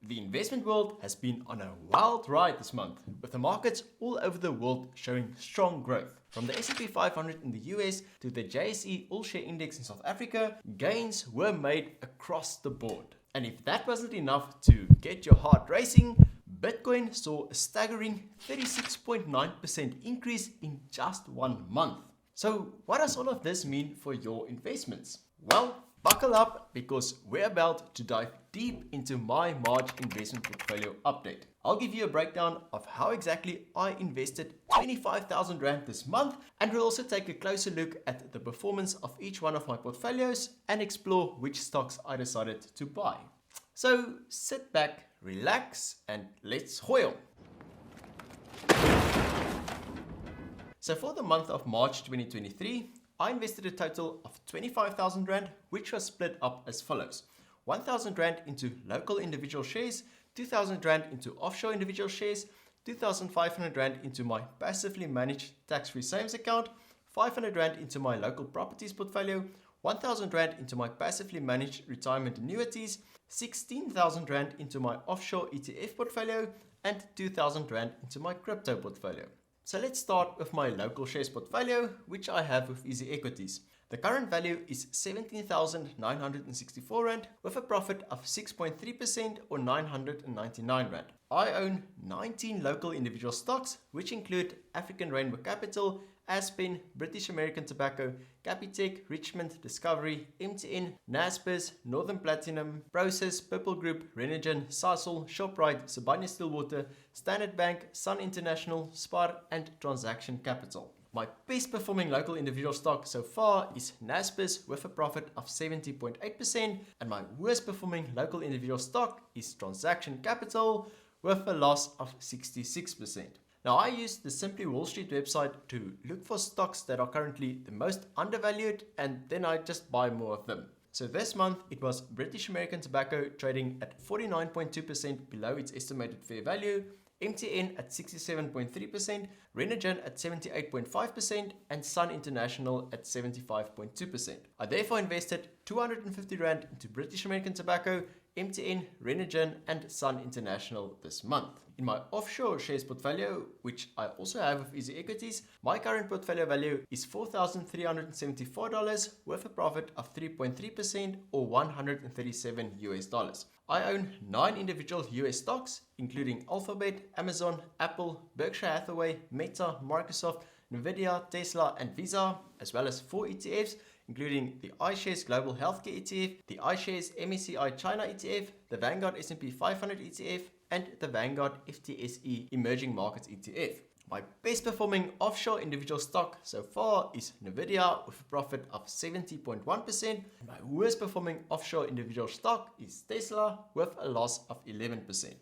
The investment world has been on a wild ride this month, with the markets all over the world showing strong growth. From the S&P 500 in the US to the JSE All Share Index in South Africa, gains were made across the board. And if that wasn't enough to get your heart racing, Bitcoin saw a staggering 36.9% increase in just 1 month. So what does all of this mean for your investments? Well, buckle up because we're about to dive deep into my March investment portfolio update. I'll give you a breakdown of how exactly I invested 25,000 Rand this month, and we'll also take a closer look at the performance of each one of my portfolios and explore which stocks I decided to buy. So sit back, relax, and let's hoil. So for the month of March 2023, I invested a total of 25,000 Rand, which was split up as follows. 1,000 Rand into local individual shares, 2,000 Rand into offshore individual shares, 2,500 Rand into my passively managed tax-free savings account, 500 Rand into my local properties portfolio, 1,000 Rand into my passively managed retirement annuities, 16,000 Rand into my offshore ETF portfolio, and 2,000 Rand into my crypto portfolio. So let's start with my local shares portfolio, which I have with Easy Equities. The current value is 17,964 Rand with a profit of 6.3% or 999 Rand. I own 19 local individual stocks, which include African Rainbow Capital, Aspen, British American Tobacco, Capitec, Richmond, Discovery, MTN, Naspers, Northern Platinum, Process, Purple Group, Renogen, Sasol, Shoprite, Sibanye-Stillwater, Standard Bank, Sun International, Spar, and Transaction Capital. My best performing local individual stock so far is Naspers with a profit of 70.8%, and my worst performing local individual stock is Transaction Capital with a loss of 66%. Now, I use the Simply Wall Street website to look for stocks that are currently the most undervalued, and then I just buy more of them. So this month it was British American Tobacco trading at 49.2% below its estimated fair value, MTN at 67.3%, Renogen at 78.5%, and Sun International at 75.2%. I therefore invested 250 Rand into British American Tobacco, MTN, Renogen, and Sun International this month. In my offshore shares portfolio, which I also have with Easy Equities, my current portfolio value is $4,374 with a profit of 3.3% or $137. I own 9 individual US stocks, including Alphabet, Amazon, Apple, Berkshire Hathaway, Meta, Microsoft, Nvidia, Tesla, and Visa, as well as 4 ETFs, including the iShares Global Healthcare ETF, the iShares MSCI China ETF, the Vanguard S&P 500 ETF, and the Vanguard FTSE Emerging Markets ETF. My best performing offshore individual stock so far is Nvidia with a profit of 70.1%, and my worst performing offshore individual stock is Tesla with a loss of 11%.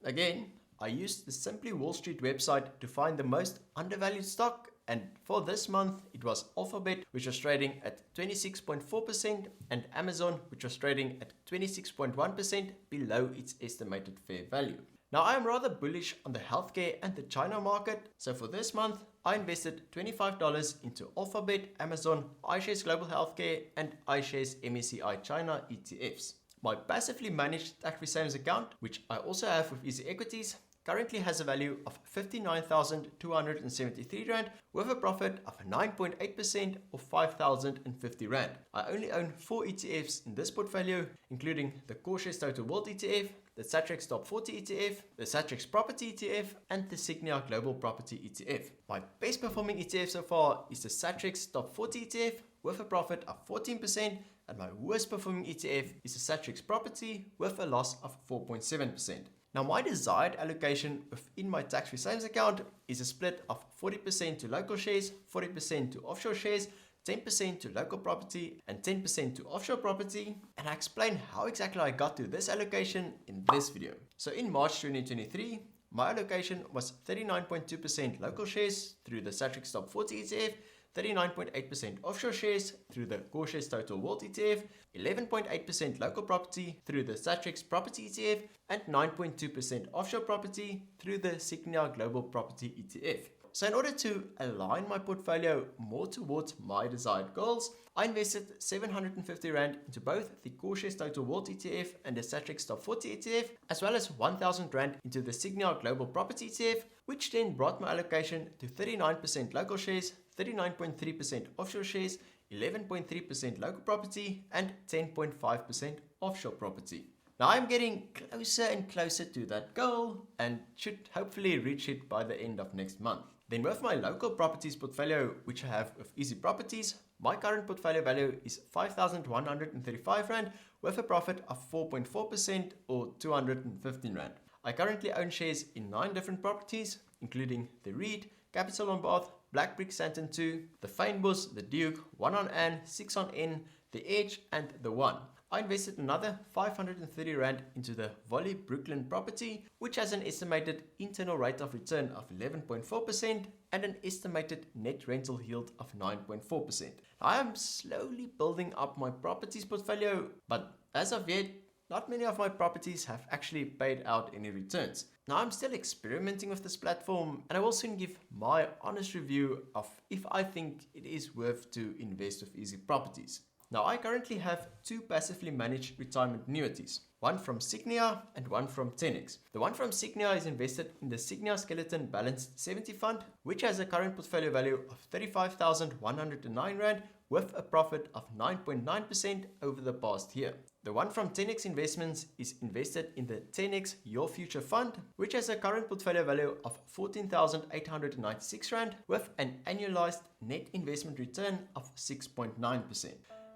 Again, I used the Simply Wall Street website to find the most undervalued stock, and for this month it was Alphabet, which was trading at 26.4%, and Amazon, which was trading at 26.1% below its estimated fair value. Now, I am rather bullish on the healthcare and the China market, so for this month I invested $25 into Alphabet, Amazon, iShares Global Healthcare, and iShares MSCI China ETFs. My passively managed tax-free savings account, which I also have with Easy Equities, currently has a value of 59,273 Rand with a profit of 9.8% or 5,050 Rand. I only own 4 ETFs in this portfolio, including the Shares Total World ETF, the Satrix Top 40 ETF, the Satrix Property ETF, and the Signia Global Property ETF. My best performing ETF so far is the Satrix Top 40 ETF with a profit of 14%, and my worst performing ETF is the Satrix Property with a loss of 4.7%. Now, my desired allocation within my tax-free savings account is a split of 40% to local shares, 40% to offshore shares, 10% to local property, and 10% to offshore property. And I explain how exactly I got to this allocation in this video. So in March 2023, my allocation was 39.2% local shares through the Satrix Top 40 ETF, 39.8% offshore shares through the Shares Total World ETF, 11.8% local property through the Satrix Property ETF, and 9.2% offshore property through the Signia Global Property ETF. So in order to align my portfolio more towards my desired goals, I invested 750 Rand into both the Core Shares Total World ETF and the Satrix Top 40 ETF, as well as 1000 Rand into the Signia Global Property ETF, which then brought my allocation to 39% local shares, 39.3% offshore shares, 11.3% local property, and 10.5% offshore property. Now I'm getting closer and closer to that goal and should hopefully reach it by the end of next month. Then with my local properties portfolio, which I have with Easy Properties, my current portfolio value is 5,135 Rand with a profit of 4.4% or 215 Rand. I currently own shares in 9 different properties, including the Reed, Capital on Bath, Black Brick Santon 2, the Fynbos, the Duke, 1 on Anne, 6 on N, the Edge, and the One. I invested another 530 Rand into the Volley Brooklyn property, which has an estimated internal rate of return of 11.4% and an estimated net rental yield of 9.4%. I am slowly building up my properties portfolio, but as of yet, not many of my properties have actually paid out any returns. Now I'm still experimenting with this platform, and I will soon give my honest review of if I think it is worth to invest with Easy Properties. Now I currently have 2 passively managed retirement annuities, one from Signia and one from 10x. The one from Signia is invested in the Signia Skeleton Balanced 70 Fund, which has a current portfolio value of 35,109 Rand with a profit of 9.9% over the past year. The one from 10x Investments is invested in the 10x Your Future Fund, which has a current portfolio value of 14,896 Rand with an annualized net investment return of 6.9%.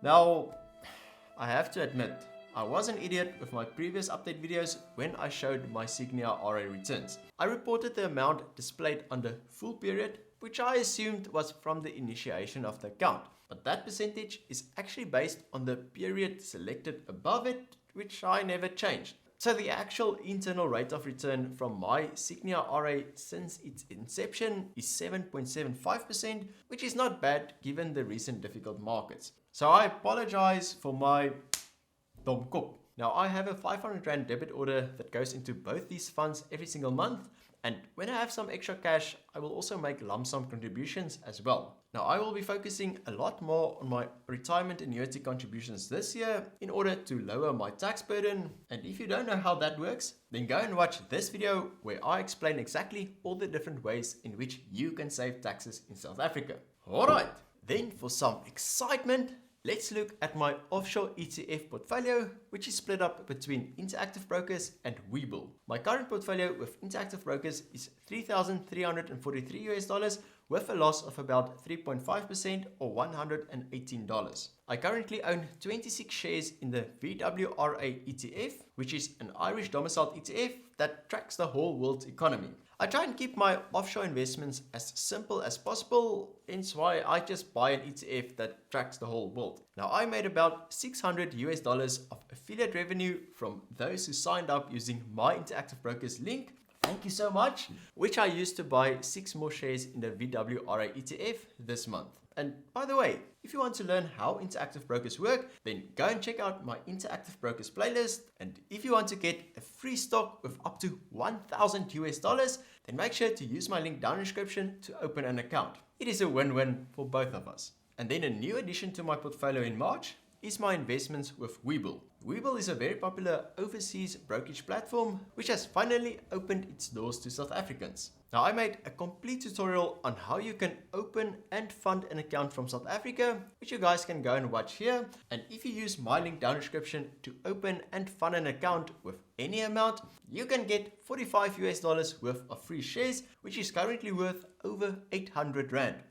Now, I have to admit, I was an idiot with my previous update videos when I showed my Signia RA returns. I reported the amount displayed on the full period, which I assumed was from the initiation of the account. But that percentage is actually based on the period selected above it, which I never changed. So the actual internal rate of return from my Signia RA since its inception is 7.75%, which is not bad given the recent difficult markets. So I apologize for my domkop. Now I have a 500 Rand debit order that goes into both these funds every single month, and when I have some extra cash, I will also make lump sum contributions as well. Now I will be focusing a lot more on my retirement annuity contributions this year in order to lower my tax burden. And if you don't know how that works, then go and watch this video where I explain exactly all the different ways in which you can save taxes in South Africa. Alright, then for some excitement, let's look at my offshore ETF portfolio, which is split up between Interactive Brokers and Webull. My current portfolio with Interactive Brokers is $3,343 with a loss of about 3.5% or $118. I currently own 26 shares in the VWRA ETF, which is an Irish domiciled ETF that tracks the whole world's economy. I try and keep my offshore investments as simple as possible, hence why I just buy an ETF that tracks the whole world. Now I made about $600 of affiliate revenue from those who signed up using my Interactive Brokers link. Thank you so much, which I used to buy 6 more shares in the VWRA ETF this month. And by the way, if you want to learn how Interactive Brokers work, then go and check out my Interactive Brokers playlist. And if you want to get a free stock with up to $1,000, then make sure to use my link down in the description to open an account. It is a win-win for both of us. And then a new addition to my portfolio in March is my investments with Webull. Webull is a very popular overseas brokerage platform which has finally opened its doors to South Africans. Now I made a complete tutorial on how you can open and fund an account from South Africa, which you guys can go and watch here. And if you use my link down in the description to open and fund an account with any amount, you can get $45 worth of free shares, which is currently worth over 800 Rand.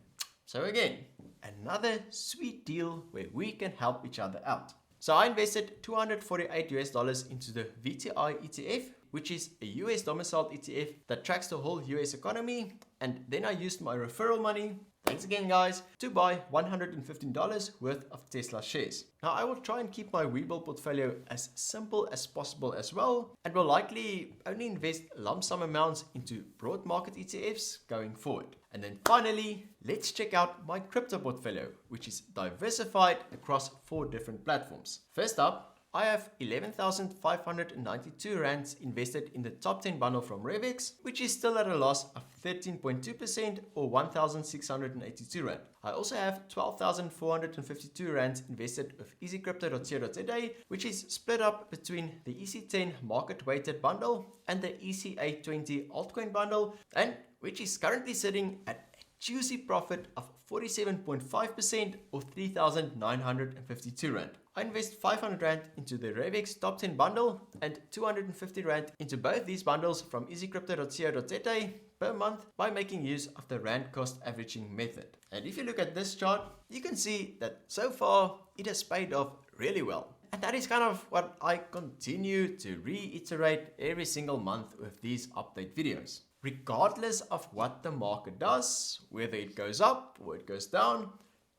So again, another sweet deal where we can help each other out. So I invested $248 into the VTI ETF, which is a US domiciled ETF that tracks the whole US economy. And then I used my referral money, thanks again guys, to buy $115 worth of Tesla shares. Now I will try and keep my Webull portfolio as simple as possible as well, and will likely only invest lump sum amounts into broad market ETFs going forward. And then finally, let's check out my crypto portfolio, which is diversified across 4 different platforms. First up, I have 11,592 rands invested in the top 10 bundle from Revex, which is still at a loss of 13.2% or 1,682 rand. I also have 12,452 rands invested with easycrypto.co.za, which is split up between the EC10 market weighted bundle and the ECA20 altcoin bundle, and which is currently sitting at a juicy profit of 47.5% or 3,952 rand. I invest 500 rand into the Revex top 10 bundle and 250 rand into both these bundles from easycrypto.co.za per month by making use of the rand cost averaging method. And if you look at this chart, you can see that so far it has paid off really well. And that is kind of what I continue to reiterate every single month with these update videos. Regardless of what the market does, whether it goes up or it goes down,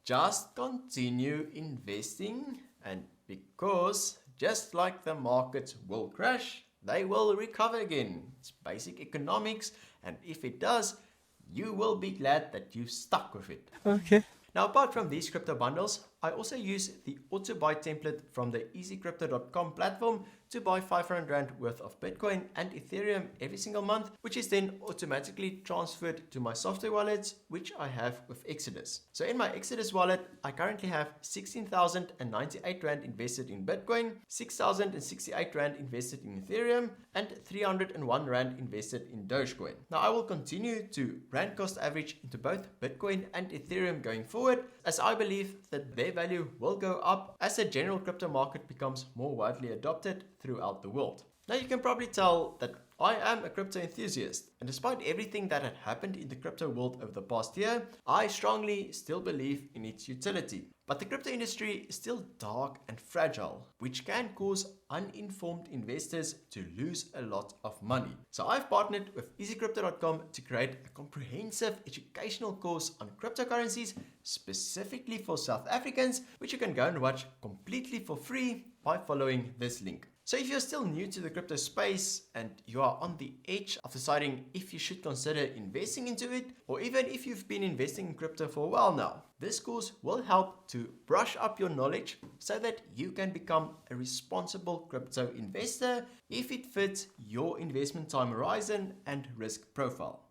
just continue investing, and because just like the markets will crash, they will recover again. It's basic economics, and if it does, you will be glad that you stuck with it. Okay. Now, apart from these crypto bundles, I also use the auto buy template from the easycrypto.com platform to buy 500 rand worth of Bitcoin and Ethereum every single month, which is then automatically transferred to my software wallets, which I have with Exodus. So in my Exodus wallet, I currently have 16,098 rand invested in Bitcoin, 6,068 rand invested in Ethereum, and 301 rand invested in Dogecoin. Now, I will continue to rand cost average into both Bitcoin and Ethereum going forward, as I believe that their value will go up as the general crypto market becomes more widely adopted throughout the world. Now, you can probably tell that I am a crypto enthusiast, and despite everything that had happened in the crypto world over the past year, I strongly still believe in its utility. But the crypto industry is still dark and fragile, which can cause uninformed investors to lose a lot of money. So I've partnered with easycrypto.com to create a comprehensive educational course on cryptocurrencies specifically for South Africans, which you can go and watch completely for free by following this link. So if you're still new to the crypto space and you are on the edge of deciding if you should consider investing into it, or even if you've been investing in crypto for a while now, this course will help to brush up your knowledge so that you can become a responsible crypto investor if it fits your investment time horizon and risk profile.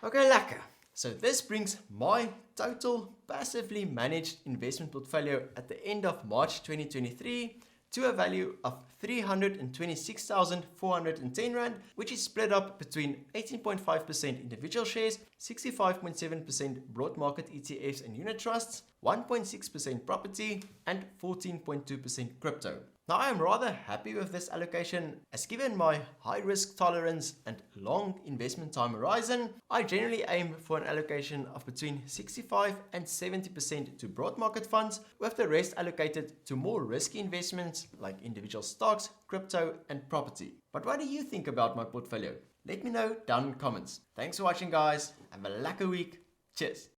Okay, lekker. So this brings my total passively managed investment portfolio at the end of March 2023 to a value of 326,410 rand, which is split up between 18.5% individual shares, 65.7% broad market ETFs and unit trusts, 1.6% property, and 14.2% crypto. Now, I am rather happy with this allocation, as given my high risk tolerance and long investment time horizon, I generally aim for an allocation of between 65 and 70% to broad market funds, with the rest allocated to more risky investments like individual stocks, crypto, and property. But what do you think about my portfolio? Let me know down in the comments. Thanks for watching, guys. Have a lekker week. Cheers.